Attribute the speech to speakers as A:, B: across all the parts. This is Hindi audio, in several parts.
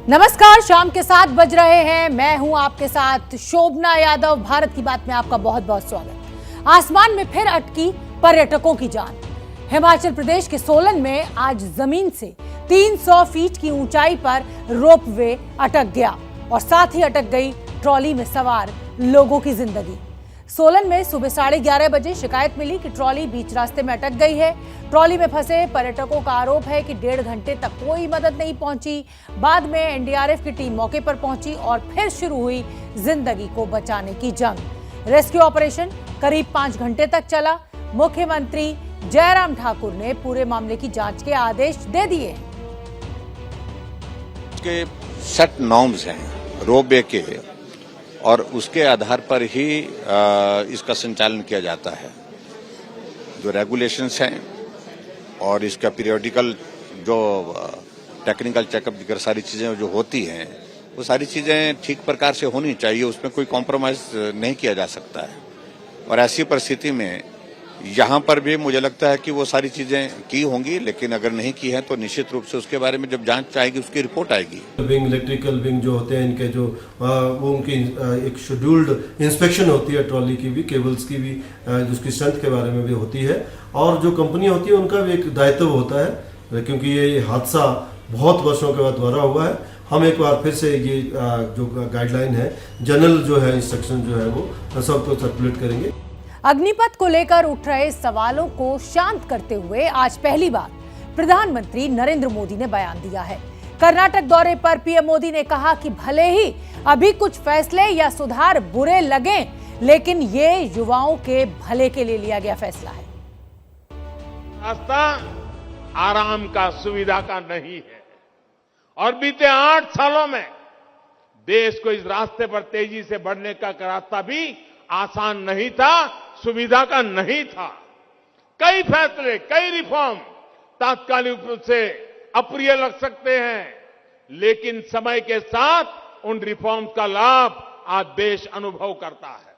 A: नमस्कार, शाम के 7 बज रहे हैं। मैं हूं आपके साथ शोभना यादव। भारत की बात में आपका बहुत बहुत स्वागत। आसमान में फिर अटकी पर्यटकों की जान। हिमाचल प्रदेश के सोलन में आज जमीन से 300 फीट की ऊंचाई पर रोपवे अटक गया और साथ ही अटक गई ट्रॉली में सवार लोगों की जिंदगी। सोलन में सुबह 11:30 बजे शिकायत मिली कि ट्रॉली बीच रास्ते में अटक गई है। ट्रॉली में फंसे पर्यटकों का आरोप है कि 1.5 घंटे तक कोई मदद नहीं पहुंची। बाद में एनडीआरएफ की टीम मौके पर पहुंची और फिर शुरू हुई जिंदगी को बचाने की जंग। रेस्क्यू ऑपरेशन करीब 5 घंटे तक चला। मुख्यमंत्री जयराम ठाकुर ने पूरे मामले की जांच के आदेश दे दिए।
B: के सेट नॉर्म्स हैं रोपवे के और उसके आधार पर ही इसका संचालन किया जाता है। जो रेगुलेशंस हैं और इसका पीरियोडिकल जो टेक्निकल चेकअप वगैरह सारी चीजें जो होती हैं वो सारी चीजें ठीक प्रकार से होनी चाहिए, उसमें कोई कॉम्प्रोमाइज नहीं किया जा सकता है। और ऐसी परिस्थिति में यहाँ पर भी मुझे लगता है कि वो सारी चीजें की होंगी, लेकिन अगर नहीं की है तो निश्चित रूप से उसके बारे में जब जांच आएगी उसकी रिपोर्ट आएगी।
C: विंग इलेक्ट्रिकल विंग जो होते हैं इनके जो वो उनकी एक शेड्यूल्ड इंस्पेक्शन होती है, ट्रॉली की भी, केबल्स की भी, जिसकी स्ट्रेंथ के बारे में भी होती है। और जो कंपनी होती है उनका भी एक दायित्व होता है, क्योंकि ये हादसा बहुत वर्षों के बाद दोहरा हुआ है। हम एक बार फिर से ये जो गाइडलाइन है, जनरल जो है इंस्ट्रक्शन जो है वो सबको सर्कुलेट करेंगे।
A: अग्निपथ को लेकर उठ रहे सवालों को शांत करते हुए आज पहली बार प्रधानमंत्री नरेंद्र मोदी ने बयान दिया है। कर्नाटक दौरे पर पीएम मोदी ने कहा कि भले ही अभी कुछ फैसले या सुधार बुरे लगें, लेकिन ये युवाओं के भले के लिए लिया गया फैसला है।
D: रास्ता आराम का, सुविधा का नहीं है और बीते 8 सालों में देश को इस रास्ते पर तेजी से बढ़ने का रास्ता भी आसान नहीं था, सुविधा का नहीं था। कई फैसले, कई रिफॉर्म तात्कालिक रूप से अप्रिय लग सकते हैं, लेकिन समय के साथ उन रिफॉर्म्स का लाभ आज देश अनुभव करता है।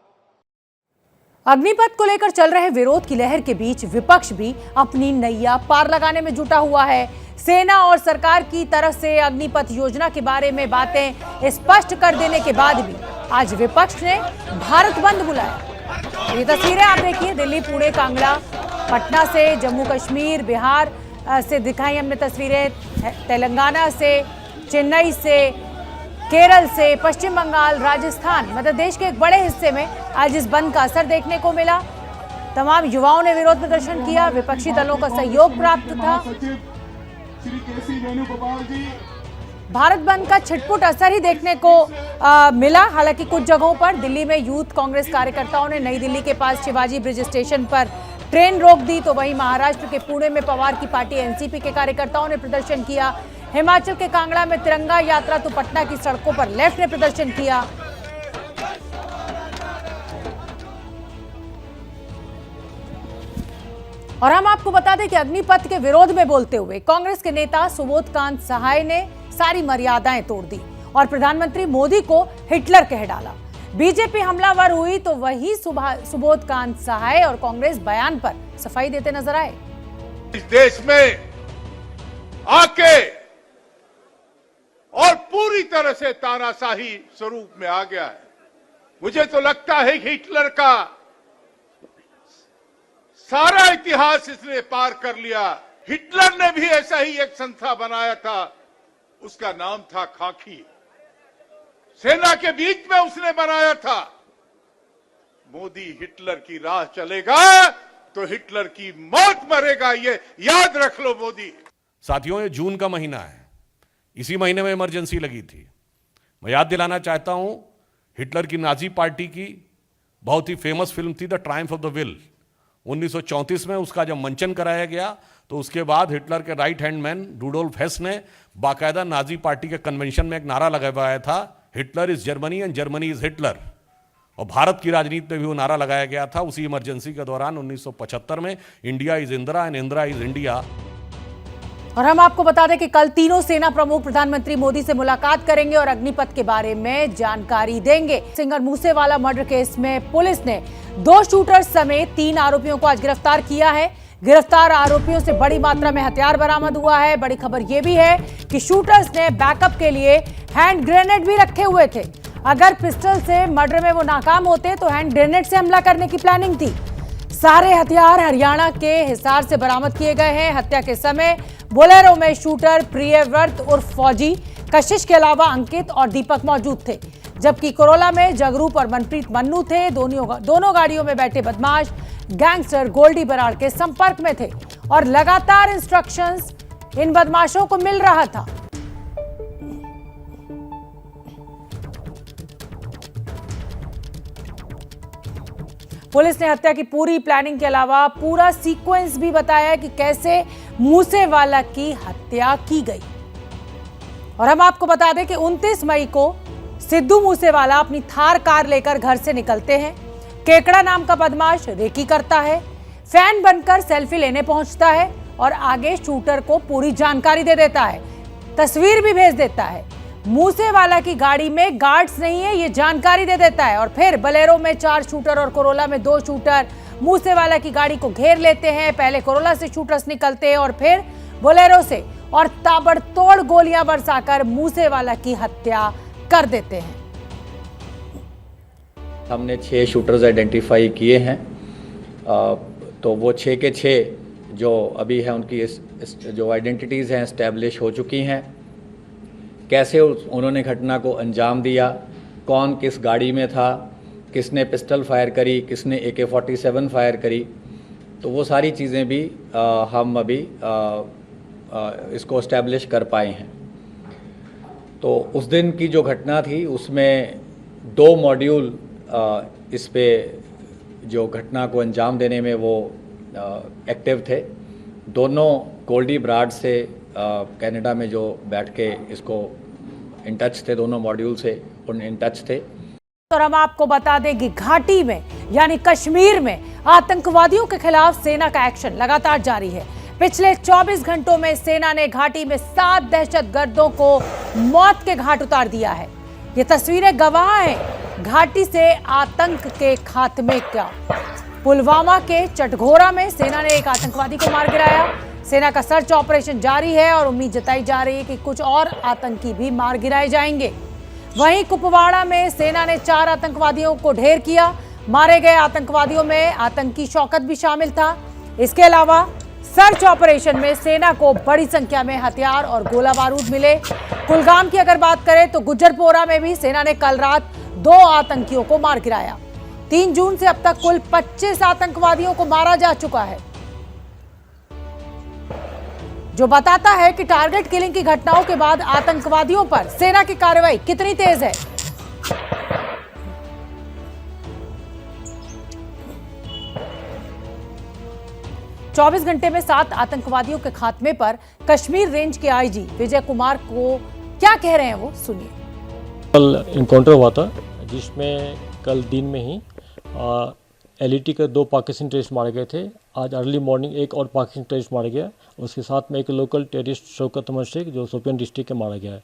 A: अग्निपथ को लेकर चल रहे विरोध की लहर के बीच विपक्ष भी अपनी नैया पार लगाने में जुटा हुआ है। सेना और सरकार की तरफ से अग्निपथ योजना के बारे में बातें स्पष्ट कर देने के बाद भी आज विपक्ष ने भारत बंद बुलाया। ये तस्वीरें आप देखिए, दिल्ली, पुणे, कांगड़ा, पटना से, जम्मू कश्मीर, बिहार से दिखाई हमने तस्वीरें, तेलंगाना से, चेन्नई से, केरल से, पश्चिम बंगाल, राजस्थान, मतलब देश के एक बड़े हिस्से में आज इस बंद का असर देखने को मिला। तमाम युवाओं ने विरोध प्रदर्शन किया, विपक्षी दलों का सहयोग प्राप्त था। भारत बंद का छिटपुट असर ही देखने को मिला। हालांकि कुछ जगहों पर दिल्ली में यूथ कांग्रेस कार्यकर्ताओं ने नई दिल्ली के पास शिवाजी ब्रिज स्टेशन पर ट्रेन रोक दी, तो वहीं महाराष्ट्र के पुणे में पवार की पार्टी एनसीपी के कार्यकर्ताओं ने प्रदर्शन किया। हिमाचल के कांगड़ा में तिरंगा यात्रा, तो पटना की सड़कों पर लेफ्ट ने प्रदर्शन किया। और हम आपको बता दें कि अग्निपथ के विरोध में बोलते हुए कांग्रेस के नेता सुबोध कांत सहाय ने सारी मर्यादाएं तोड़ दी और प्रधानमंत्री मोदी को हिटलर कह डाला। बीजेपी हमलावर हुई तो वही सुबोध कांत सहाय और कांग्रेस बयान पर सफाई देते नजर आए।
D: इस देश में आके और पूरी तरह से तानाशाही स्वरूप में आ गया है। मुझे तो लगता है कि हिटलर का सारा इतिहास इसने पार कर लिया। हिटलर ने भी ऐसा ही एक संस्था बनाया था, उसका नाम था खाकी। सेना के बीच में उसने बनाया था। मोदी हिटलर की राह चलेगा तो हिटलर की मौत मरेगा, ये याद रख लो मोदी।
E: साथियों, ये जून का महीना है, इसी महीने में इमरजेंसी लगी थी। मैं याद दिलाना चाहता हूं, हिटलर की नाजी पार्टी की बहुत ही फेमस फिल्म थी the Triumph of the will. 1934 में उसका जब मंचन कराया गया तो उसके बाद हिटलर के राइट हैंड मैन रूडोल्फ हेस ने बाकायदा नाजी पार्टी के कन्वेंशन में एक नारा लगाया था, Hitler is Germany and Germany is Hitler. और भारत की राजनीति में भी वो नारा लगाया गया था उसी इमरजेंसी के दौरान 1975 में, India is Indira and Indira is India.
A: और हम आपको बता दें कि कल तीनों सेना प्रमुख प्रधानमंत्री मोदी से मुलाकात करेंगे और अग्निपथ के बारे में जानकारी देंगे। सिंगर मूसेवाला मर्डर केस में पुलिस ने 2 शूटर्स समेत 3 आरोपियों को आज गिरफ्तार किया है। गिरफ्तार आरोपियों से बड़ी मात्रा में हथियार बरामद हुआ है। बड़ी खबर यह भी है कि शूटर्स ने बैकअप के लिए हैंड ग्रेनेड भी रखे हुए थे। अगर पिस्टल से मर्डर में वो नाकाम होते तो हैंड ग्रेनेड से हमला करने की प्लानिंग थी। सारे हथियार हरियाणा के हिसार से बरामद किए गए हैं। हत्या के समय बोलेरो में शूटर प्रियव्रत उर्फ फौजी, कशिश के अलावा अंकित और दीपक मौजूद थे, जबकि कोरोला में जगरूप और मनप्रीत मन्नू थे। दोनों गाड़ियों में बैठे बदमाश गैंगस्टर गोल्डी बराड़ के संपर्क में थे और लगातार इंस्ट्रक्शंस इन बदमाशों को मिल रहा था। पुलिस ने हत्या की पूरी प्लानिंग के अलावा पूरा सीक्वेंस भी बताया कि कैसे मूसेवाला की हत्या की गई। और हम आपको बता दें कि 29 मई को सिद्धू मूसेवाला अपनी थार कार लेकर घर से निकलते हैं। केकड़ा नाम का बदमाश रेकी करता है, फैन बनकर सेल्फी लेने पहुंचता है और आगे शूटर को पूरी जानकारी दे देता है, तस्वीर भी भेज देता है। मूसेवाला की गाड़ी में गार्ड्स नहीं है ये जानकारी दे देता है और फिर बलेरो में 4 शूटर और कोरोला में 2 शूटर मूसेवाला की गाड़ी को घेर लेते हैं। पहले कोरोला से शूटर्स निकलते हैं और फिर बोलेरो से और ताबड़तोड़ गोलियां बरसाकर मूसेवाला की हत्या कर देते हैं।
F: हमने 6 शूटर्स आइडेंटिफाई किए हैं। तो वो 6 के 6 जो अभी है उनकी जो आइडेंटिटीज़ हैं इस्टेब्लिश हो चुकी हैं। कैसे उन्होंने घटना को अंजाम दिया, कौन किस गाड़ी में था, किसने पिस्टल फायर करी, किसने AK-47 फायर करी, तो वो सारी चीज़ें भी हम अभी इसको इस्टेब्लिश कर पाए हैं। तो उस दिन की जो घटना थी उसमें 2 मॉड्यूल इस पे जो घटना को अंजाम देने में वो एक्टिव थे। दोनों गोल्डी बराड़ से कनाडा में जो बैठ के इसको इन टच थे, दोनों मॉड्यूल से उन इन टच थे।
A: और हम आपको बता दें कि घाटी में यानी कश्मीर में आतंकवादियों के खिलाफ सेना का एक्शन लगातार जारी है। पिछले 24 घंटों में सेना ने घाटी में 7 दहशतगर्दों को मौत के घाट उतार दिया है। ये तस्वीरें गवाह हैं घाटी से आतंक के खात्मे का। पुलवामा के चटघोरा में सेना ने एक आतंकवादी को मार गिराया। सेना का सर्च ऑपरेशन जारी है और उम्मीद जताई जा रही है कि कुछ और आतंकी भी मार गिराए जाएंगे। वहीं कुपवाड़ा में सेना ने 4 आतंकवादियों को ढेर किया। मारे गए आतंकवादियों में आतंकी शौकत भी शामिल था। इसके अलावा सर्च ऑपरेशन में सेना को बड़ी संख्या में हथियार और गोला बारूद मिले। कुलगाम की अगर बात करें तो गुज्जरपोरा में भी सेना ने कल रात 2 आतंकियों को मार गिराया। 3 जून से अब तक कुल 25 आतंकवादियों को मारा जा चुका है, जो बताता है कि टारगेट किलिंग की घटनाओं के बाद आतंकवादियों पर सेना की कार्रवाई कितनी तेज है। चौबीस घंटे में 7 आतंकवादियों के खात्मे पर कश्मीर रेंज के आईजी विजय कुमार को क्या कह रहे हैं वो सुनिए।
G: कल इनकाउंटर हुआ था जिसमें कल दिन में ही LET के 2 पाकिस्तानी टेररिस्ट मारे गए थे। आज अर्ली मॉर्निंग एक और पाकिस्तानी टेररिस्ट मारा गया। उसके साथ में एक लोकल टेररिस्ट शौकत अहमद शेख जो शोपियान डिस्ट्रिक्ट के मारा गया है।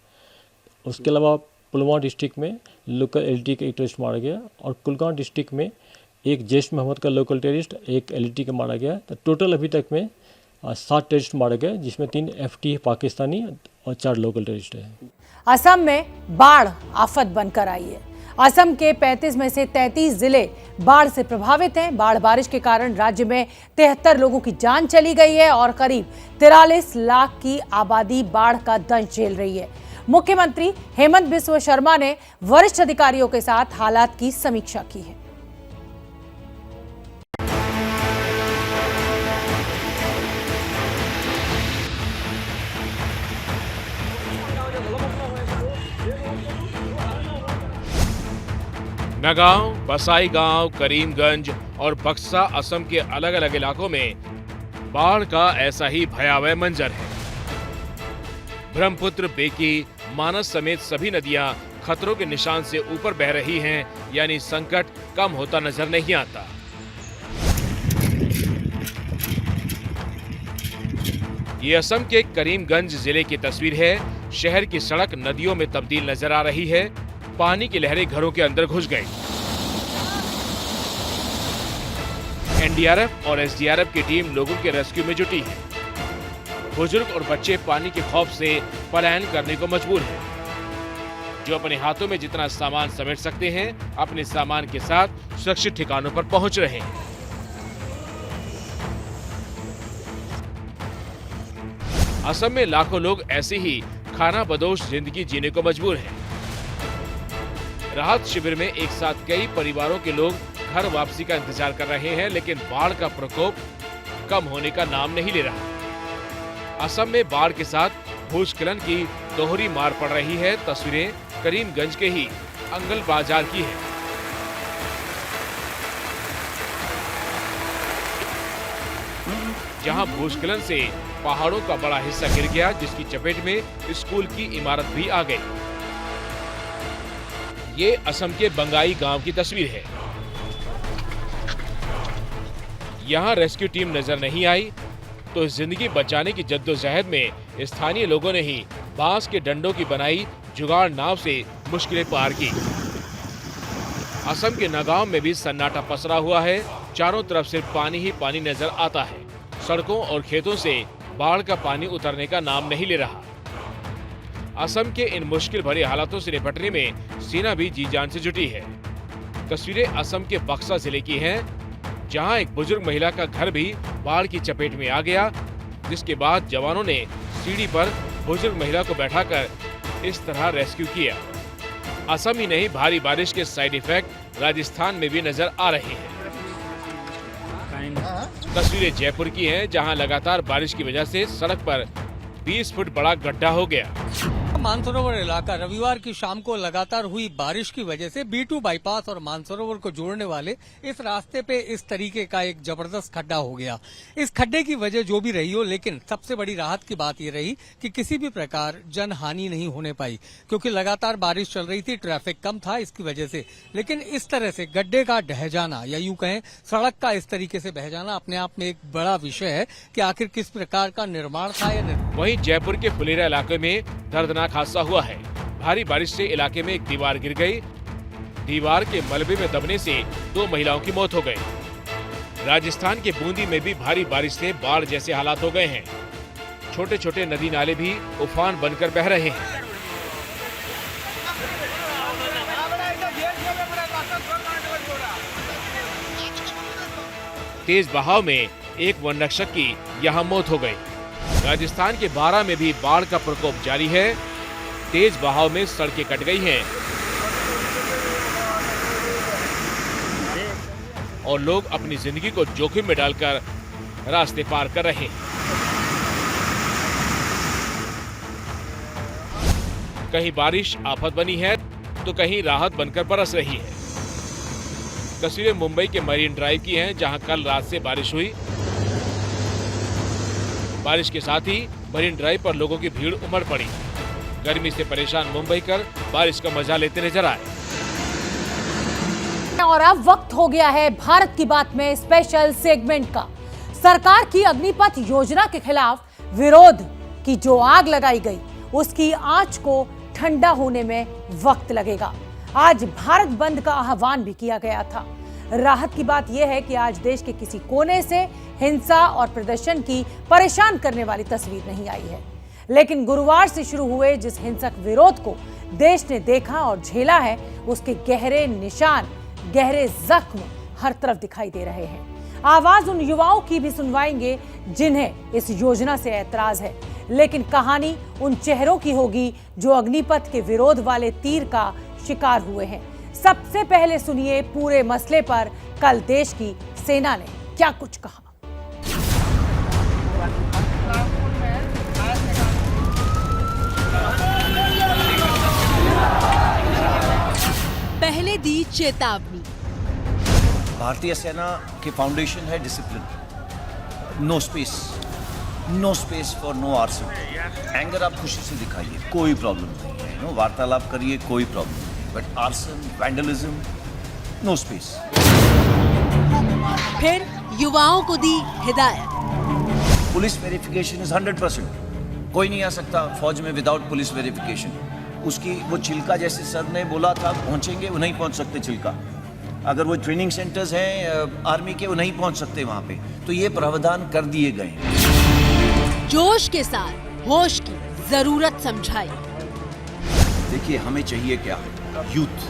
G: उसके अलावा पुलवामा डिस्ट्रिक्ट में लोकल LET का एक टेररिस्ट मारा गया और कुलगाम डिस्ट्रिक्ट में एक जैश मोहम्मद का लोकल टेररिस्ट, एक LET का मारा गया। तो टोटल अभी तक में 7 टेररिस्ट मारे गए, जिसमें 3 FT पाकिस्तानी और 4 लोकल टेररिस्ट हैं।
A: असम में बाढ़ आफत बनकर आई है। असम के 35 में से 33 जिले बाढ़ से प्रभावित हैं। बाढ़ बारिश के कारण राज्य में 73 लोगों की जान चली गई है और करीब 43 लाख की आबादी बाढ़ का दंश झेल रही है। मुख्यमंत्री हेमंत बिस्वा शर्मा ने वरिष्ठ अधिकारियों के साथ हालात की समीक्षा की है।
H: नगांव, बसाई गांव, करीमगंज और बक्सा असम के अलग अलग इलाकों में बाढ़ का ऐसा ही भयावह मंजर है। ब्रह्मपुत्र, बेकी, मानस समेत सभी नदियां खतरों के निशान से ऊपर बह रही हैं, यानी संकट कम होता नजर नहीं आता। ये असम के करीमगंज जिले की तस्वीर है। शहर की सड़क नदियों में तब्दील नजर आ रही है। पानी की लहरें घरों के अंदर घुस गई। एनडीआरएफ और एसडीआरएफ की टीम लोगों के रेस्क्यू में जुटी है। बुजुर्ग और बच्चे पानी के खौफ से पलायन करने को मजबूर हैं। जो अपने हाथों में जितना सामान समेट सकते हैं, अपने सामान के साथ सुरक्षित ठिकानों पर पहुंच रहे हैं। असम में लाखों लोग ऐसे ही खाना बदोश जिंदगी जीने को मजबूर हैं। राहत शिविर में एक साथ कई परिवारों के लोग घर वापसी का इंतजार कर रहे हैं, लेकिन बाढ़ का प्रकोप कम होने का नाम नहीं ले रहा। असम में बाढ़ के साथ भूस्खलन की दोहरी मार पड़ रही है। तस्वीरें करीमगंज के ही अंगल बाजार की है। जहां भूस्खलन से पहाड़ों का बड़ा हिस्सा गिर गया, जिसकी चपेट में स्कूल की इमारत भी आ गई। ये असम के बंगाई गांव की तस्वीर है। यहां रेस्क्यू टीम नजर नहीं आई तो जिंदगी बचाने की जद्दोजहद में स्थानीय लोगों ने ही बांस के डंडों की बनाई जुगाड़ नाव से मुश्किलें पार की। असम के नगांव में भी सन्नाटा पसरा हुआ है। चारों तरफ सिर्फ पानी ही पानी नजर आता है। सड़कों और खेतों से बाढ़ का पानी उतरने का नाम नहीं ले रहा। असम के इन मुश्किल भरे हालातों से निपटने में सेना भी जी जान से जुटी है। तस्वीरें असम के बक्सा जिले की हैं, जहां एक बुजुर्ग महिला का घर भी बाढ़ की चपेट में आ गया, जिसके बाद जवानों ने सीढ़ी पर बुजुर्ग महिला को बैठाकर इस तरह रेस्क्यू किया। असम ही नहीं, भारी बारिश के साइड इफेक्ट राजस्थान में भी नजर आ रहे हैं। तस्वीरें जयपुर की हैं, जहां लगातार बारिश की वजह से सड़क पर 20 फुट बड़ा गड्ढा हो गया।
I: मानसरोवर इलाका रविवार की शाम को लगातार हुई बारिश की वजह से B2 बाईपास और मानसरोवर को जोड़ने वाले इस रास्ते पे इस तरीके का एक जबरदस्त खड्डा हो गया। इस खड्डे की वजह जो भी रही हो, लेकिन सबसे बड़ी राहत की बात ये रही कि किसी भी प्रकार जन हानि नहीं होने पाई, क्योंकि लगातार बारिश चल रही थी, ट्रैफिक कम था इसकी वजह से। लेकिन इस तरह से गड्ढे का ढह जाना या यूं कहें सड़क का इस तरीके से बह जाना अपने आप में एक बड़ा विषय है कि आखिर किस प्रकार का निर्माण था या
H: वहीं जयपुर के फुलेरा इलाके में दर्दनाक हादसा हुआ है। भारी बारिश से इलाके में एक दीवार गिर गई। दीवार के मलबे में दबने से 2 महिलाओं की मौत हो गई। राजस्थान के बूंदी में भी भारी बारिश से बाढ़ जैसे हालात हो गए हैं। छोटे छोटे नदी नाले भी उफान बनकर बह रहे हैं। तेज बहाव में एक वन रक्षक की यहां मौत हो गई। राजस्थान के बारां में भी बाढ़ का प्रकोप जारी है। तेज बहाव में सड़कें कट गई हैं और लोग अपनी जिंदगी को जोखिम में डालकर रास्ते पार कर रहे हैं। कहीं बारिश आफत बनी है तो कहीं राहत बनकर बरस रही है। तस्वीरें मुंबई के मरीन ड्राइव की हैं, जहां कल रात से बारिश हुई। बारिश के साथ ही मरीन ड्राइव पर लोगों की भीड़ उमड़ पड़ी। गर्मी से परेशान मुंबईकर बारिश का मजा लेते नजर आए।
A: और अब वक्त हो गया है भारत की बात में स्पेशल सेगमेंट का। सरकार की अग्निपथ योजना के खिलाफ विरोध की जो आग लगाई गई, उसकी आंच को ठंडा होने में वक्त लगेगा। आज भारत बंद का आह्वान भी किया गया था। राहत की बात यह है कि आज देश के किसी कोने से हिंसा और प्रदर्शन की परेशान करने वाली तस्वीर नहीं आई है। लेकिन गुरुवार से शुरू हुए जिस हिंसक विरोध को देश ने देखा और झेला है, उसके गहरे निशान, गहरे जख्म हर तरफ दिखाई दे रहे हैं। आवाज उन युवाओं की भी सुनवाएंगे जिन्हें इस योजना से ऐतराज है, लेकिन कहानी उन चेहरों की होगी जो अग्निपथ के विरोध वाले तीर का शिकार हुए हैं। सबसे पहले सुनिए पूरे मसले पर कल देश की सेना ने क्या कुछ कहा।
J: पहले दी चेतावनी।
K: भारतीय सेना की फाउंडेशन है discipline. No space for no arson. Anger आप खुशी से दिखाइए, कोई प्रॉब्लम नहीं है। नो वार्तालाप करिए, कोई प्रॉब्लम नहीं। But arson, vandalism, no space.
J: फिर युवाओं को दी हिदायत।
K: Police verification is 100%। कोई नहीं आ सकता फौज में विदाउट पुलिस वेरिफिकेशन। उसकी वो चिल्का जैसे सर ने बोला था पहुंचेंगे, वो नहीं पहुंच सकते चिल्का। अगर वो ट्रेनिंग सेंटर्स हैं आर्मी के, वो नहीं पहुंच सकते वहां पे, तो ये प्रावधान कर दिए गए हैं।
J: जोश के साथ होश की जरूरत समझाई।
K: देखिए हमें चाहिए क्या, यूथ।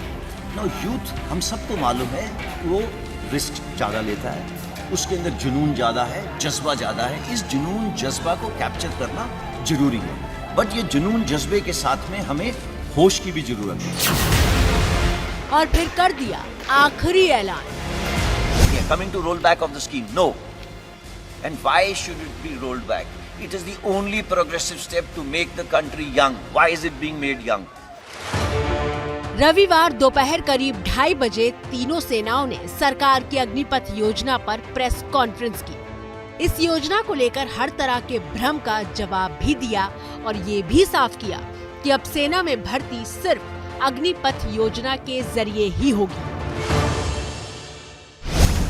K: नो यूथ, हम सबको मालूम है वो रिस्क ज़्यादा लेता है, उसके अंदर जुनून ज़्यादा है, जज्बा ज़्यादा है। इस जुनून जज्बा को कैप्चर करना जरूरी है, बट ये जुनून जज्बे के साथ में हमें होश की भी जरूरत है।
J: और फिर कर दिया आखिरी ऐलान।
K: Coming to roll back of the scheme, no. And why should it be rolled back? It is the only progressive step to make the country young. Why is it being made young?
J: रविवार दोपहर करीब 2:30 बजे तीनों सेनाओं ने सरकार की अग्निपथ योजना पर प्रेस कॉन्फ्रेंस की। इस योजना को लेकर हर तरह के भ्रम का जवाब भी दिया और ये भी साफ किया कि अब सेना में भर्ती सिर्फ अग्निपथ योजना के जरिए ही होगी।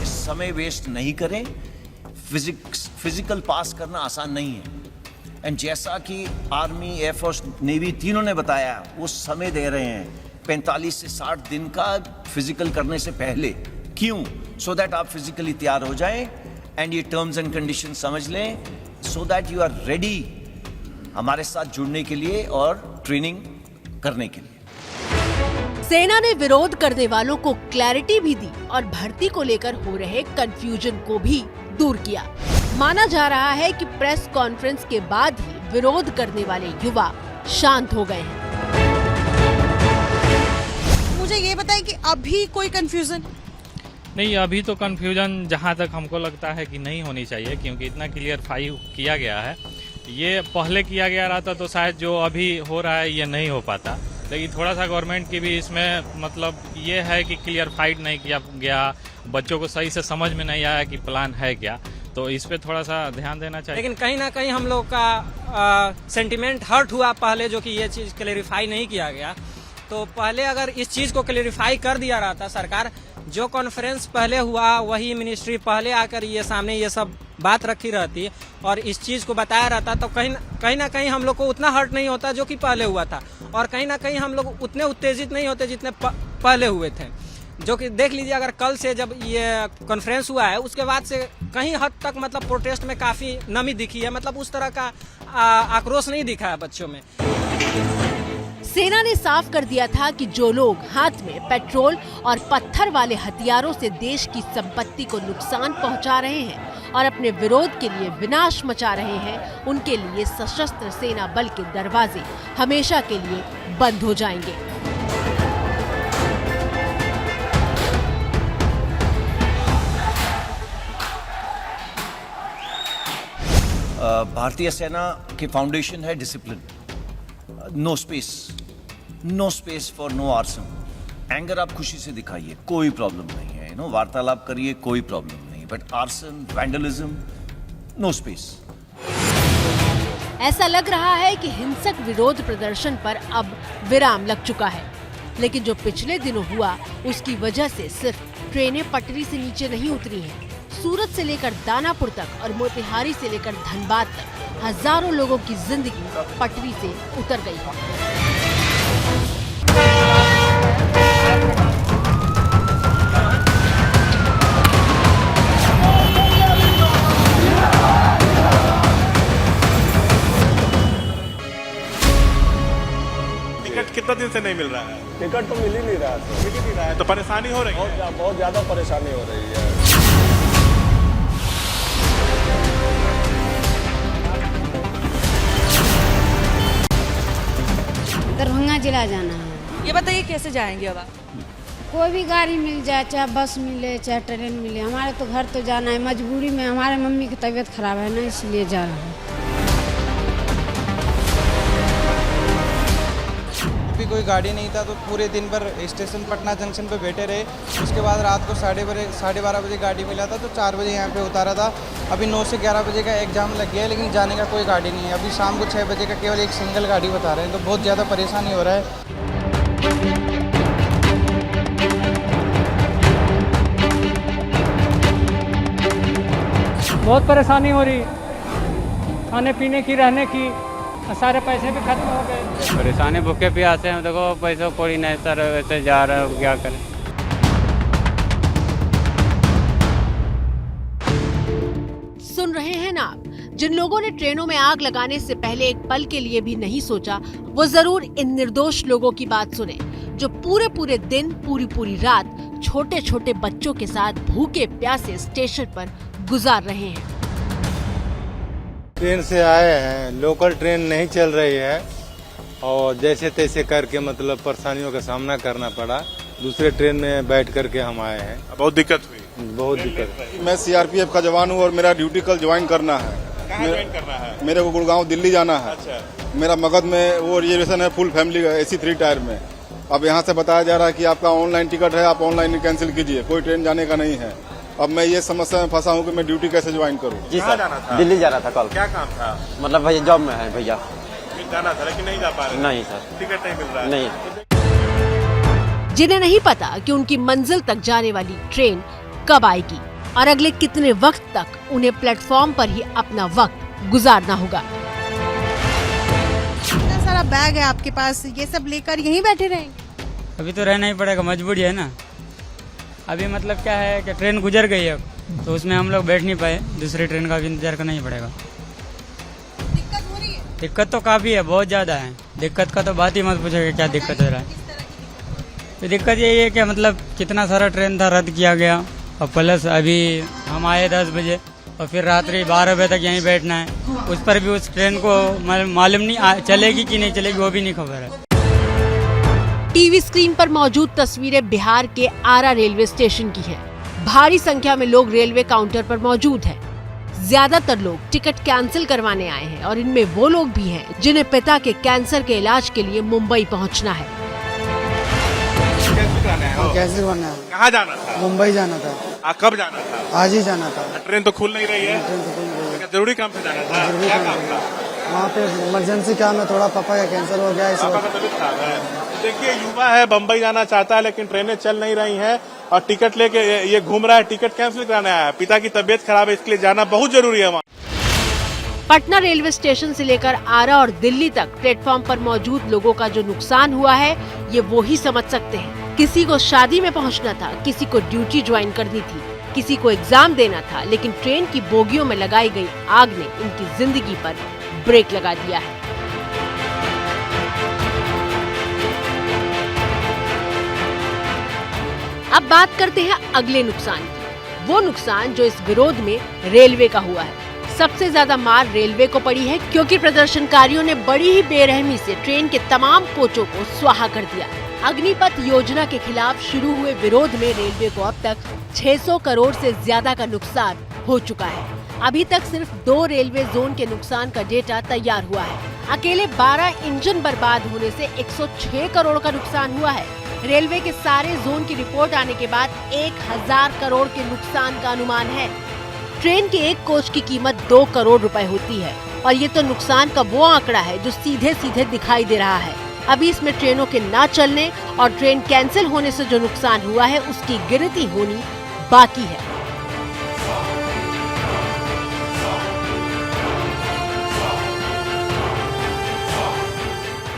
K: समय वेस्ट नहीं करें, फिजिकल पास करना आसान नहीं है। एंड जैसा कि आर्मी, एयरफोर्स, नेवी तीनों ने बताया, वो समय दे रहे हैं 45 से 60 दिन का फिजिकल करने से पहले। क्यों? सो दैट आप फिजिकली तैयार हो जाएं एंड ये टर्म्स एंड कंडीशन समझ लें, so that you are ready हमारे साथ जुड़ने के लिए और ट्रेनिंग करने के लिए।
J: सेना ने विरोध करने वालों को क्लैरिटी भी दी और भर्ती को लेकर हो रहे कंफ्यूजन को भी दूर किया। माना जा रहा है कि प्रेस कॉन्फ्रेंस के बाद ही विरोध करने वाले युवा शांत हो गए हैं।
L: मुझे ये बताएं कि अभी कोई कंफ्यूजन?
M: नहीं, अभी तो कंफ्यूजन जहां तक हमको लगता है कि नहीं होनी चाहिए, क्योंकि इतना क्लियरफाई किया गया है। ये पहले किया गया रहता तो शायद जो अभी हो रहा है ये नहीं हो पाता। लेकिन थोड़ा सा गवर्नमेंट की भी इसमें मतलब ये है कि क्लियरफाइड नहीं किया गया, बच्चों को सही से समझ में नहीं आया कि प्लान है क्या, तो इस पे थोड़ा सा ध्यान देना चाहिए।
N: लेकिन कहीं ना कहीं हम लोग का सेंटिमेंट हर्ट हुआ पहले, जो कि ये चीज़ क्लियरिफाई नहीं किया गया। तो पहले अगर इस चीज़ को क्लियरिफाई कर दिया रहता सरकार, जो कॉन्फ्रेंस पहले हुआ वही मिनिस्ट्री पहले आकर ये सामने ये सब बात रखी रहती और इस चीज़ को बताया रहता, तो कहीं ना कहीं हम लोग को उतना हर्ट नहीं होता जो कि पहले हुआ था, और कहीं ना कहीं हम लोग उतने उत्तेजित नहीं होते जितने पहले हुए थे। जो कि देख लीजिए, अगर कल से जब ये कॉन्फ्रेंस हुआ है उसके बाद से कहीं हद तक मतलब प्रोटेस्ट में काफ़ी नमी दिखी है, मतलब उस तरह का आक्रोश नहीं दिखा है बच्चों में।
J: सेना ने साफ कर दिया था कि जो लोग हाथ में पेट्रोल और पत्थर वाले हथियारों से देश की संपत्ति को नुकसान पहुंचा रहे हैं और अपने विरोध के लिए विनाश मचा रहे हैं, उनके लिए सशस्त्र सेना बल के दरवाजे हमेशा के लिए बंद हो जाएंगे।
K: भारतीय सेना की फाउंडेशन है discipline. No space, no space for no arson. Anger आप खुशी से दिखाइए, कोई प्रॉब्लम नहीं है, वार्तालाप करिए, कोई प्रॉब्लम नहीं, but arson, vandalism, no space.
J: ऐसा लग रहा है कि हिंसक विरोध प्रदर्शन पर अब विराम लग चुका है, लेकिन जो पिछले दिनों हुआ उसकी वजह से सिर्फ ट्रेनें पटरी से नीचे नहीं उतरी हैं। सूरत से लेकर दानापुर तक और मोतिहारी से लेकर धनबाद तक हजारों लोगों की जिंदगी पटरी से उतर गई है।
O: टिकट कितना दिन से नहीं मिल रहा है?
P: टिकट तो मिल ही नहीं रहा है।
O: मिल ही नहीं रहा है, तो परेशानी हो रही है?
P: बहुत ज्यादा परेशानी हो रही है।
Q: दरभंगा जिला जाना है।
L: ये बताइए कैसे जाएंगे अब आप?
Q: कोई भी गाड़ी मिल जाए, चाहे बस मिले चाहे ट्रेन मिले, हमारे तो घर तो जाना है मजबूरी में। हमारे मम्मी की तबीयत खराब है ना, इसलिए जा रहा है।
R: भी कोई गाड़ी नहीं था तो पूरे दिन भर स्टेशन पटना जंक्शन पे बैठे रहे। उसके बाद रात को 12:30 बजे गाड़ी मिला था, तो 4 बजे यहाँ पे उतारा था। अभी 9 से 11 बजे का एग्जाम लग गया है, लेकिन जाने का कोई गाड़ी नहीं है। अभी शाम को 6 बजे का केवल एक सिंगल गाड़ी बता रहे हैं, तो बहुत ज़्यादा परेशानी हो रहा है।
S: बहुत परेशानी हो रही, खाने पीने की, रहने की, सारे पैसे भी खत्म हो गए।
T: परेशानी भूखे प्यासे हैं, देखो पैसा कोई नहीं सर, वैसे जा रहे हो, क्या करें।
J: जिन लोगों ने ट्रेनों में आग लगाने से पहले एक पल के लिए भी नहीं सोचा, वो जरूर इन निर्दोष लोगों की बात सुने, जो पूरे पूरे दिन, पूरी पूरी रात छोटे छोटे बच्चों के साथ भूखे प्यासे स्टेशन पर गुजार रहे हैं।
T: ट्रेन से आए हैं, लोकल ट्रेन नहीं चल रही है और जैसे तैसे करके मतलब परेशानियों का सामना करना पड़ा। दूसरे ट्रेन में बैठ करके हम आए हैं।
O: बहुत दिक्कत हुई?
T: बहुत दिक्कत।
P: मैं सीआरपीएफ का जवान हूँ और मेरा ड्यूटी कल ज्वाइन करना है।
O: कहाँ ज्वाइन करना है?
P: मेरे को गुड़गांव दिल्ली जाना है।
O: अच्छा।
P: मेरा मगध में वो रिजर्वेशन है फुल फैमिली का AC 3 टायर में। अब यहाँ से बताया जा रहा है कि आपका ऑनलाइन टिकट है, आप ऑनलाइन कैंसिल कीजिए, कोई ट्रेन जाने का नहीं है। अब मैं ये समस्या में फंसा हूँ कि मैं ड्यूटी कैसे ज्वाइन करूँ।
O: जी सर, जाना था?
U: दिल्ली जाना था कल।
O: क्या काम था?
U: मतलब भैया जॉब में है भैया।
O: जाना था लेकिन नहीं जा पा रहे?
U: नहीं सर,
O: टिकट नहीं मिल रहा है?
U: नहीं।
J: जिन्हें नहीं पता कि उनकी मंजिल तक जाने वाली ट्रेन कब आएगी और अगले कितने वक्त तक उन्हें प्लेटफॉर्म पर ही अपना वक्त गुजारना होगा।
L: इतना सारा बैग है आपके पास, ये सब लेकर यहीं बैठे रहेंगे?
V: अभी तो रहना ही पड़ेगा, मजबूरी है ना। अभी मतलब क्या है कि ट्रेन गुजर गई है तो उसमें हम लोग बैठ नहीं पाए, दूसरी ट्रेन का भी इंतजार करना ही पड़ेगा।
L: दिक्कत हो रही है?
V: दिक्कत तो काफ़ी है, बहुत ज़्यादा है। दिक्कत का तो बात ही मत पूछो क्या दिक्कत हो रहा है। तो दिक्कत यही है कि मतलब कितना सारा ट्रेन था रद्द किया गया और प्लस अभी हम आए 10 बजे और फिर रात्रि 12 बजे तक यहीं बैठना है। उस पर भी उस ट्रेन को मालूम नहीं चलेगी कि नहीं चलेगी, वो भी नहीं खबर है।
J: टीवी स्क्रीन पर मौजूद तस्वीरें बिहार के आरा रेलवे स्टेशन की हैं। भारी संख्या में लोग रेलवे काउंटर पर मौजूद हैं। ज्यादातर लोग टिकट कैंसिल करवाने आए हैं और इनमें वो लोग भी हैं जिन्हें पिता के कैंसर के इलाज के लिए मुंबई पहुंचना है।
R: कैसे करना है?
O: कहाँ जाना था?
R: मुंबई जाना था।
O: कब जाना था?
R: आज ही जाना था।
O: ट्रेन तो खुल नहीं रही है? जरूरी काम से जाना था? क्या काम था?
R: वहाँ पे इमरजेंसी काम है, थोड़ा पापा का कैंसर हो गया।
O: पापा का तबीयत खराब है। देखिए युवा है, बम्बई जाना चाहता है लेकिन ट्रेनें चल नहीं रही हैं और टिकट लेके ये घूम रहा है, टिकट कैंसिल कराने आया है। पिता की तबीयत खराब है, इसके लिए जाना बहुत जरूरी है वहाँ।
J: पटना रेलवे स्टेशन से लेकर आरा और दिल्ली तक प्लेटफॉर्म पर मौजूद लोगों का जो नुकसान हुआ है, ये वो ही समझ सकते हैं। किसी को शादी में पहुंचना था, किसी को ड्यूटी ज्वाइन करनी थी, किसी को एग्जाम देना था, लेकिन ट्रेन की बोगियों में लगाई गई आग ने इनकी जिंदगी पर ब्रेक लगा दिया है। अब बात करते हैं अगले नुकसान की। वो नुकसान जो इस विरोध में रेलवे का हुआ है। सबसे ज्यादा मार रेलवे को पड़ी है क्योंकि प्रदर्शनकारियों ने बड़ी ही बेरहमी से ट्रेन के तमाम कोचों को स्वाहा कर दिया। अग्निपथ योजना के खिलाफ शुरू हुए विरोध में रेलवे को अब तक 600 करोड़ से ज्यादा का नुकसान हो चुका है। अभी तक सिर्फ 2 रेलवे जोन के नुकसान का डेटा तैयार हुआ है। अकेले 12 इंजन बर्बाद होने से 106 करोड़ का नुकसान हुआ है। रेलवे के सारे जोन की रिपोर्ट आने के बाद 1000 करोड़ के नुकसान का अनुमान है। ट्रेन के एक कोच की कीमत 2 करोड़ रुपए होती है और ये तो नुकसान का वो आंकड़ा है जो सीधे सीधे दिखाई दे रहा है। अभी इसमें ट्रेनों के ना चलने और ट्रेन कैंसिल होने से जो नुकसान हुआ है उसकी गिनती होनी बाकी है।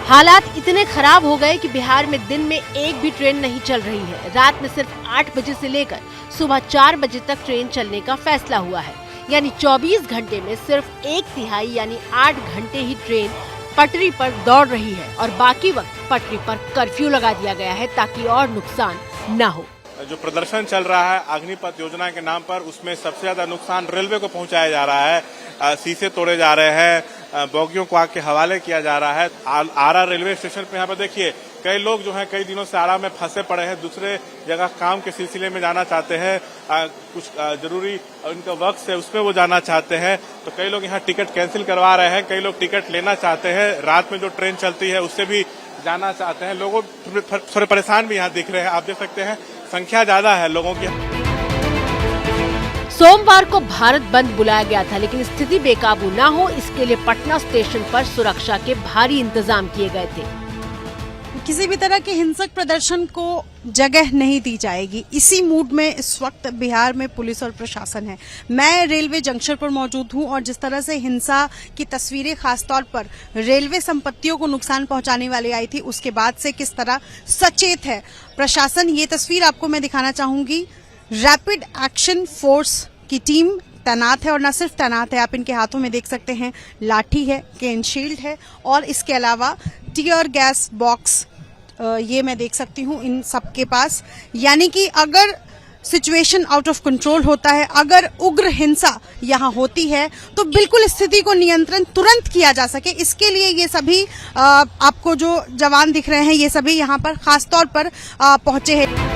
J: हालात इतने खराब हो गए कि बिहार में दिन में एक भी ट्रेन नहीं चल रही है। रात में सिर्फ 8 बजे से लेकर सुबह 4 बजे तक ट्रेन चलने का फैसला हुआ है। यानी 24 घंटे में सिर्फ 1/3 यानी 8 घंटे ही ट्रेन पटरी पर दौड़ रही है और बाकी वक्त पटरी पर कर्फ्यू लगा दिया गया है ताकि और नुकसान न हो।
O: जो प्रदर्शन चल रहा है अग्निपथ योजना के नाम पर, उसमें सबसे ज्यादा नुकसान रेलवे को पहुंचाया जा रहा है। शीशे तोड़े जा रहे हैं, बोगियों को आग के हवाले किया जा रहा है। आरा रेलवे स्टेशन पे यहाँ पर देखिए कई लोग जो हैं कई दिनों से आरा में फंसे पड़े हैं, दूसरे जगह काम के सिलसिले में जाना चाहते हैं, कुछ जरूरी उनका वक्त है उसमें वो जाना चाहते हैं, तो कई लोग यहाँ टिकट कैंसिल करवा रहे हैं, कई लोग टिकट लेना चाहते हैं। रात में जो ट्रेन चलती है उससे भी जाना चाहते हैं। लोगों थोड़े परेशान भी यहाँ दिख रहे हैं, आप देख सकते हैं संख्या ज्यादा है लोगों की।
J: सोमवार को भारत बंद बुलाया गया था, लेकिन स्थिति बेकाबू न हो इसके लिए पटना स्टेशन पर सुरक्षा के भारी इंतजाम किए गए थे।
L: किसी भी तरह के हिंसक प्रदर्शन को जगह नहीं दी जाएगी, इसी मूड में इस वक्त बिहार में पुलिस और प्रशासन है। मैं रेलवे जंक्शन पर मौजूद हूं और जिस तरह से हिंसा की तस्वीरें खासतौर पर रेलवे संपत्तियों को नुकसान पहुंचाने वाली आई थी, उसके बाद से किस तरह सचेत है प्रशासन, ये तस्वीर आपको मैं दिखाना चाहूंगी। रैपिड एक्शन फोर्स की टीम तैनात है और न सिर्फ तैनात है, आप इनके हाथों में देख सकते हैं लाठी है, केन शील्ड है और इसके अलावा टीयर गैस बॉक्स ये मैं देख सकती हूँ इन सबके पास। यानी कि अगर सिचुएशन आउट ऑफ कंट्रोल होता है, अगर उग्र हिंसा यहाँ होती है तो बिल्कुल स्थिति को नियंत्रण तुरंत किया जा सके, इसके लिए ये सभी आपको जो जवान दिख रहे हैं ये सभी यहाँ पर खास तौर पर पहुंचे हैं।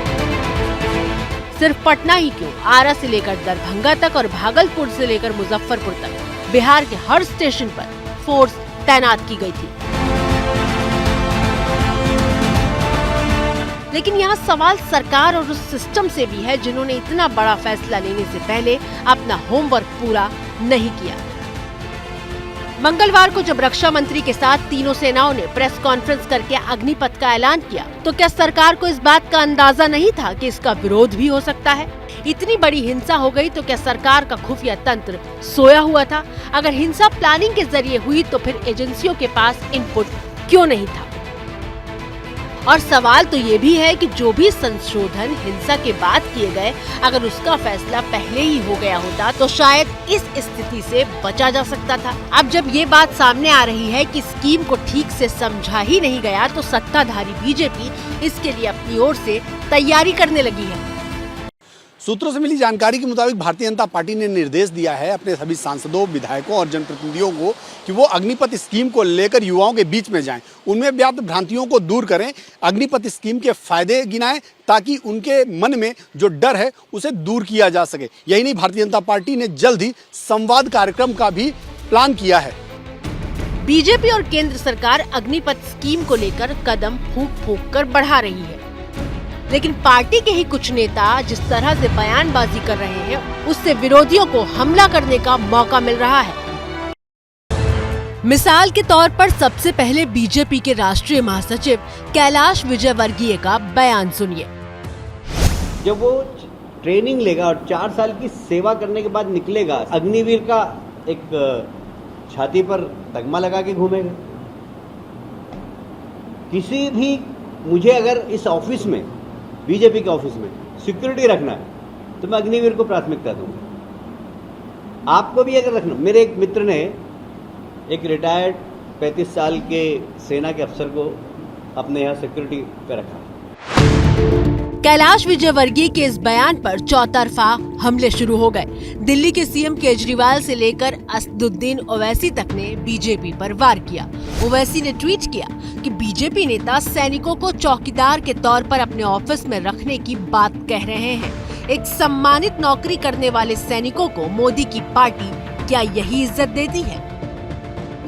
J: सिर्फ पटना ही क्यों, आरा से लेकर दरभंगा तक और भागलपुर से लेकर मुजफ्फरपुर तक बिहार के हर स्टेशन पर फोर्स तैनात की गई थी। लेकिन यहाँ सवाल सरकार और उस सिस्टम से भी है जिन्होंने इतना बड़ा फैसला लेने से पहले अपना होमवर्क पूरा नहीं किया। मंगलवार को जब रक्षा मंत्री के साथ तीनों सेनाओं ने प्रेस कॉन्फ्रेंस करके अग्निपथ का ऐलान किया तो क्या सरकार को इस बात का अंदाजा नहीं था कि इसका विरोध भी हो सकता है? इतनी बड़ी हिंसा हो गई तो क्या सरकार का खुफिया तंत्र सोया हुआ था? अगर हिंसा प्लानिंग के जरिए हुई तो फिर एजेंसियों के पास इनपुट क्यों नहीं था? और सवाल तो ये भी है कि जो भी संशोधन हिंसा के बाद किए गए, अगर उसका फैसला पहले ही हो गया होता तो शायद इस स्थिति से बचा जा सकता था। अब जब ये बात सामने आ रही है कि स्कीम को ठीक से समझा ही नहीं गया तो सत्ताधारी बीजेपी इसके लिए अपनी ओर से तैयारी करने लगी है।
B: सूत्रों से मिली जानकारी के मुताबिक भारतीय जनता पार्टी ने निर्देश दिया है अपने सभी सांसदों, विधायकों और जनप्रतिनिधियों को कि वो अग्निपथ स्कीम को लेकर युवाओं के बीच में जाएं, उनमें व्याप्त भ्रांतियों को दूर करें, अग्निपथ स्कीम के फायदे गिनाएं ताकि उनके मन में जो डर है उसे दूर किया जा सके। यही नहीं, भारतीय जनता पार्टी ने जल्द ही संवाद कार्यक्रम का भी प्लान किया है।
J: बीजेपी और केंद्र सरकार अग्निपथ स्कीम को लेकर कदम फूंक कर बढ़ा रही है, लेकिन पार्टी के ही कुछ नेता जिस तरह से बयानबाजी कर रहे हैं उससे विरोधियों को हमला करने का मौका मिल रहा है। मिसाल के तौर पर सबसे पहले बीजेपी के राष्ट्रीय महासचिव कैलाश विजयवर्गीय का बयान सुनिए।
C: जब वो ट्रेनिंग लेगा और 4 साल की सेवा करने के बाद निकलेगा, अग्निवीर का एक छाती पर तगमा लगा के घूमेगा। किसी भी मुझे अगर इस ऑफिस में, बीजेपी के ऑफिस में सिक्योरिटी रखना है तो मैं अग्निवीर को प्राथमिकता दूंगा। आपको भी अगर रखना, मेरे एक मित्र ने एक रिटायर्ड 35 साल के सेना के अफसर को अपने यहाँ सिक्योरिटी पे रखा।
J: कैलाश विजयवर्गीय के इस बयान पर चौतरफा हमले शुरू हो गए। दिल्ली के सीएम केजरीवाल से लेकर असदुद्दीन ओवैसी तक ने बीजेपी पर वार किया। ओवैसी ने ट्वीट किया कि बीजेपी नेता सैनिकों को चौकीदार के तौर पर अपने ऑफिस में रखने की बात कह रहे हैं। एक सम्मानित नौकरी करने वाले सैनिकों को मोदी की पार्टी क्या यही इज्जत देती है?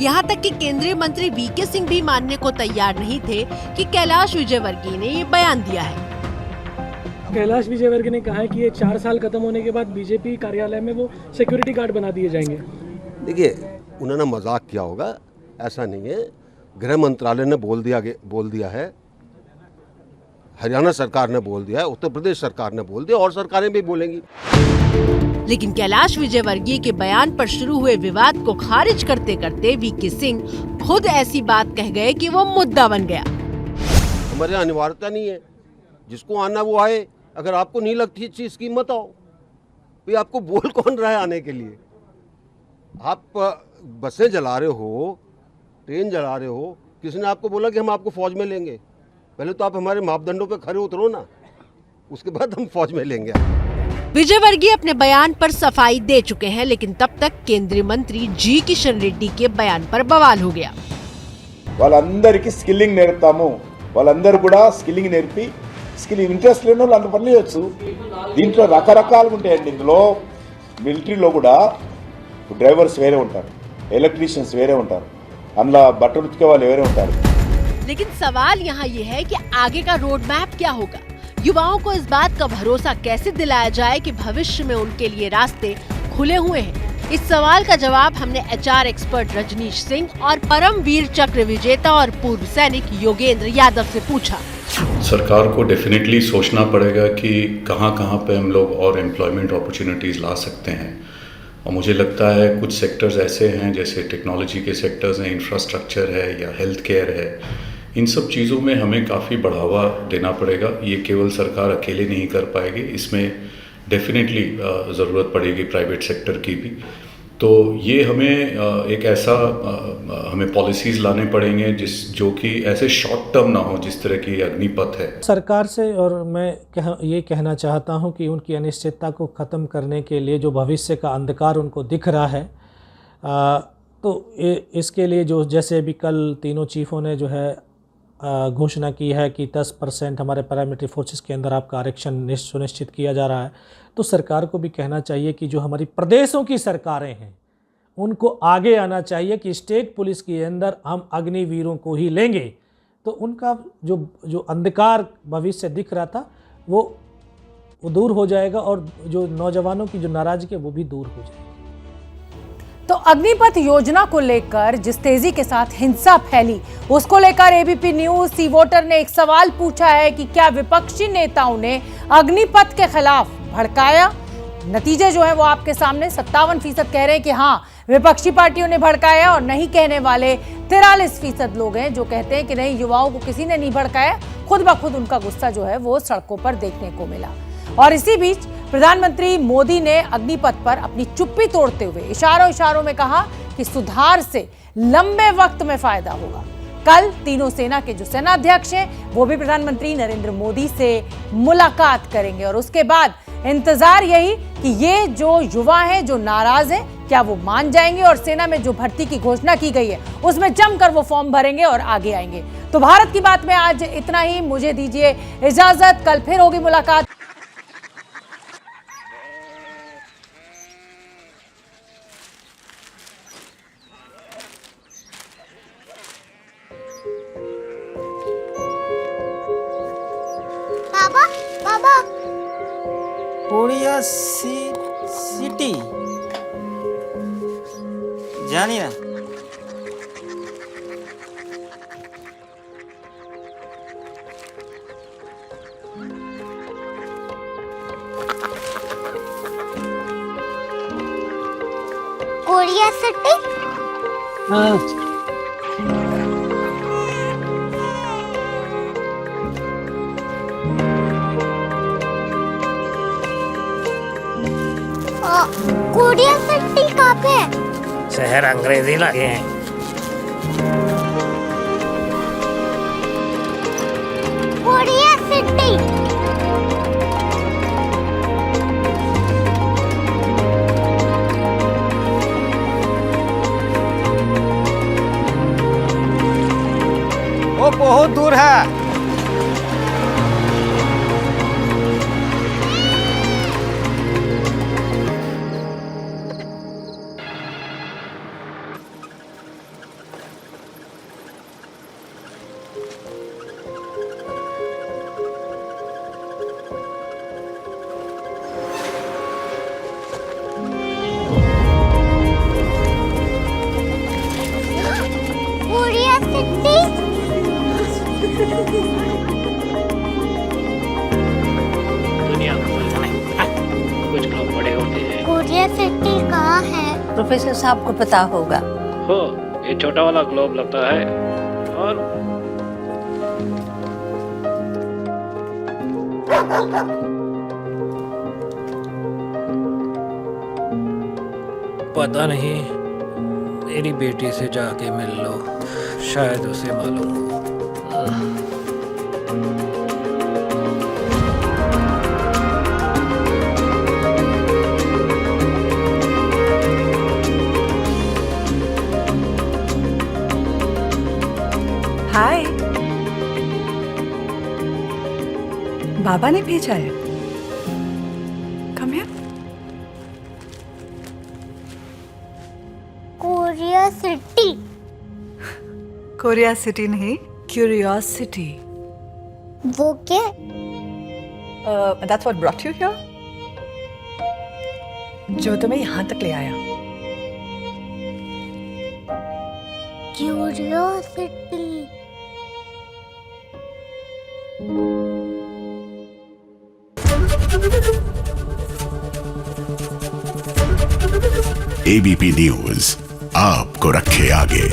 J: यहाँ तक कि केंद्रीय मंत्री वीके सिंह भी मानने को तैयार नहीं थे कि कैलाश विजयवर्गीय ने ये बयान दिया है।
W: कैलाश विजयवर्गीय ने कहा है कि ये 4 साल खत्म होने के बाद बीजेपी कार्यालय में वो सिक्योरिटी गार्ड बना दिए जाएंगे।
X: देखिए, उन्होंने मजाक किया होगा, ऐसा नहीं है। गृह मंत्रालय ने बोल दिया है, हरियाणा सरकार ने बोल दिया है, उत्तर प्रदेश सरकार ने बोल दिया और सरकारें भी बोलेंगी।
J: लेकिन कैलाश विजयवर्गीय के बयान पर शुरू हुए विवाद को खारिज करते करते वीके सिंह खुद ऐसी बात कह गए कि वो मुद्दा बन गया।
X: हमारे यहाँ अनिवार्यता नहीं है, जिसको आना वो आए। अगर आपको नहीं लगती चीज की मत आओ। भाई आपको बोल कौन रहा है आने के लिए? आप बसें जला रहे हो, ट्रेन जला रहे हो, किसी ने आपको बोला कि हम आपको फौज में लेंगे? पहले तो आप हमारे मापदंडों पे खरे उतरो ना, उसके बाद हम फौज में लेंगे।
J: विजयवर्गीय अपने बयान पर सफाई दे चुके हैं, लेकिन तब तक केंद्रीय मंत्री जी किशन रेड्डी के बयान पर बवाल हो गया।
Y: వాళ్ళందరికీ స్కిల్లింగ్ నేర్పుతాము, వాళ్ళందరూ కూడా స్కిల్లింగ్ నేర్పి స్కిల్ ఇంట్రెస్ట్ లేని వాళ్ళు అంత పని చేయొచ్చు. దీంట్లో రకరకాలుగా ఉంటాయండి. ఇందులో మిలిటరీలో కూడా డ్రైవర్స్ వేరే ఉంటారు, ఎలక్ట్రీషియన్స్ వేరే ఉంటారు, అందులో బట్టలు ఉతికే వాళ్ళు వేరే ఉంటారు.
J: लेकिन सवाल यहाँ ये है कि आगे का रोड मैप क्या होगा? युवाओं को इस बात का भरोसा कैसे दिलाया जाए कि भविष्य में उनके लिए रास्ते खुले हुए हैं? इस सवाल का जवाब हमने एचआर एक्सपर्ट रजनीश सिंह और परमवीर चक्र विजेता और पूर्व सैनिक योगेंद्र यादव से पूछा।
Z: सरकार को डेफिनेटली सोचना पड़ेगा कि कहाँ कहाँ पे हम लोग और एम्प्लॉयमेंट अपॉर्चुनिटीज़ ला सकते हैं। और मुझे लगता है कुछ सेक्टर्स ऐसे हैं, जैसे टेक्नोलॉजी के सेक्टर्स हैं, इंफ्रास्ट्रक्चर है या हेल्थ केयर है, इन सब चीज़ों में हमें काफ़ी बढ़ावा देना पड़ेगा। ये केवल सरकार अकेले नहीं कर पाएगी, इसमें डेफिनेटली ज़रूरत पड़ेगी प्राइवेट सेक्टर की भी। तो ये हमें एक ऐसा हमें पॉलिसीज़ लाने पड़ेंगे जो कि ऐसे शॉर्ट टर्म ना हो जिस तरह की अग्निपथ है।
W: सरकार से और मैं ये कहना चाहता हूं कि उनकी अनिश्चितता को ख़त्म करने के लिए जो भविष्य का अंधकार उनको दिख रहा है, तो इसके लिए जो जैसे अभी कल तीनों चीफ़ों ने जो है घोषणा की है कि 10% हमारे पैरामिलिट्री फोर्सेस के अंदर आपका आरक्षण सुनिश्चित किया जा रहा है, तो सरकार को भी कहना चाहिए कि जो हमारी प्रदेशों की सरकारें हैं उनको आगे आना चाहिए कि स्टेट पुलिस के अंदर हम अग्निवीरों को ही लेंगे, तो उनका जो अंधकार भविष्य दिख रहा था वो दूर हो जाएगा और जो नौजवानों की जो नाराज़गी है वो भी दूर हो जाएगी।
A: तो अग्निपथ योजना को लेकर जिस तेजी के साथ हिंसा फैली, उसको लेकर एबीपी न्यूज सी वोटर ने एक सवाल पूछा है कि क्या विपक्षी नेताओं ने अग्निपथ के खिलाफ भड़काया। नतीजे जो है वो आपके सामने 57% कह रहे हैं कि हाँ विपक्षी पार्टियों ने भड़काया, और नहीं कहने वाले 43% लोग हैं जो कहते हैं कि नहीं, युवाओं को किसी ने नहीं भड़काया, खुद ब खुद उनका गुस्सा जो है वो सड़कों पर देखने को मिला। और इसी बीच प्रधानमंत्री मोदी ने अग्निपथ पर अपनी चुप्पी तोड़ते हुए इशारों में कहा कि सुधार से लंबे वक्त में फायदा होगा। कल तीनों सेना के जो सेनाध्यक्ष हैं वो भी प्रधानमंत्री नरेंद्र मोदी से मुलाकात करेंगे, और उसके बाद इंतजार यही कि ये जो युवा हैं जो नाराज हैं क्या वो मान जाएंगे और सेना में जो भर्ती की घोषणा की गई है उसमें जमकर वो फॉर्म भरेंगे और आगे आएंगे। तो भारत की बात में आज इतना ही, मुझे दीजिए इजाजत, कल फिर होगी मुलाकात।
D: बाबा कोरिया सिटी जानिए कोरिया सिटी। हाँ कोरिया सिटी कहाँ पे है?
E: शहर अंग्रेजी लगे हैं।
D: Korea city.
E: वो बहुत दूर है।
D: Korea city.
E: दुनिया कुछ लोग बड़े होते हैं।
D: कोरिया सिटी कहाँ है?
F: प्रोफेसर साहब को पता होगा।
E: हो, ये छोटा वाला ग्लोब लगता है और
F: पता नहीं, मेरी बेटी से जाके मिल लो, शायद उसे मालूम हो।
G: हाय, बाबा ने भेजा है। Come here.
D: Korea city.
G: Korea city नहीं, क्यूरियोसिटी।
D: वो क्या?
G: That's what brought you here? जो तुम्हें यहाँ तक ले आया।
D: क्यूरियोसिटी।
H: एबीपी न्यूज आपको रखे आगे।